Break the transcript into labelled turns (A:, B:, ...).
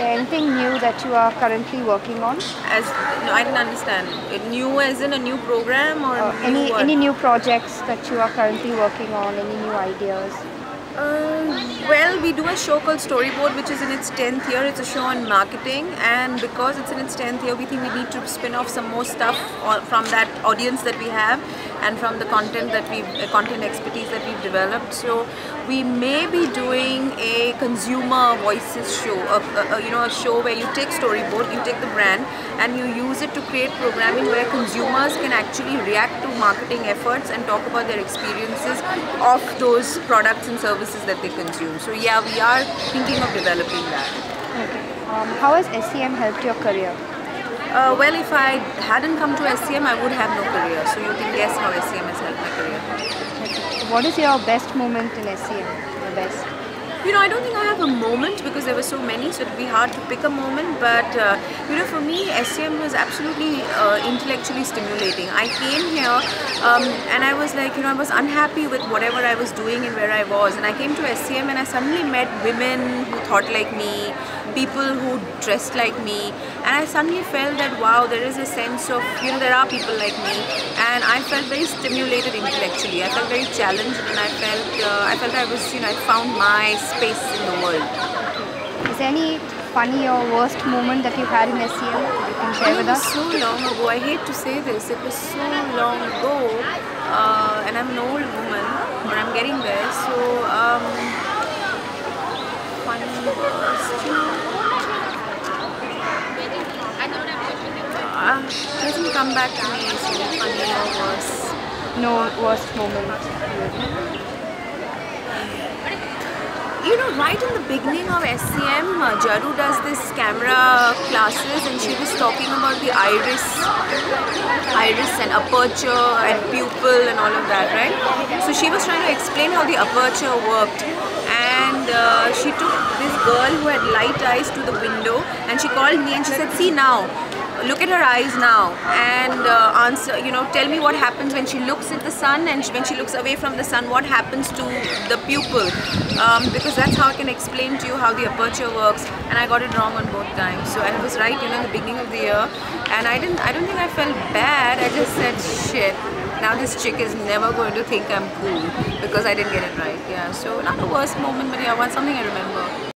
A: there anything new that you are currently working on?
B: No, I didn't understand. New as in a new program or
A: any new projects that you are currently working on? Any new ideas?
B: Well, we do a show called Storyboard, which is in its 10th year. It's a show on marketing, and because it's in its 10th year, we think we need to spin off some more stuff from that audience that we have and from the content expertise that we've developed. So we may be doing a consumer voices show, a show where you take Storyboard, you take the brand, and you use it to create programming where consumers can actually react to marketing efforts and talk about their experiences of those products and services that they consume. So yeah, we are thinking of developing that.
A: Okay. How has SCM helped your career?
B: Well, if I hadn't come to SCM, I would have no career. So you can guess how SCM has helped my career.
A: Okay. What is your best moment in SCM? The best?
B: I don't think I have a moment because there were so many, so it would be hard to pick a moment. But for me, SCM was absolutely intellectually stimulating. I came here and I was like, I was unhappy with whatever I was doing and where I was. And I came to SCM and I suddenly met women who thought like me, people who dressed like me, and I suddenly felt that wow, there is a sense of, there are people like me, and I felt very stimulated intellectually. I felt very challenged, and I felt I was, I found my space in the world.
A: Is there any funny or worst moment that you've had in SCM that you can share with us?
B: It was so long ago. I hate to say this. It was so long ago, and I'm an old woman, or I'm getting there. So funny worst. Doesn't come back to me. So funny or worse.
A: No worst moment.
B: Right in the beginning of SCM, Jaru does this camera classes, and she was talking about the iris and aperture and pupil and all of that, right? So she was trying to explain how the aperture worked, and she took this girl who had light eyes to the window, and she called me and she said, "See now, look at her eyes now, and tell me what happens when she looks at the sun, and when she looks away from the sun, what happens to the pupil, because that's how I can explain to you how the aperture works." And I got it wrong on both times. So, and it was right, in the beginning of the year, and I don't think I felt bad. I just said, shit, now this chick is never going to think I'm cool because I didn't get it right. Yeah, so not a worst moment, but yeah, something I remember.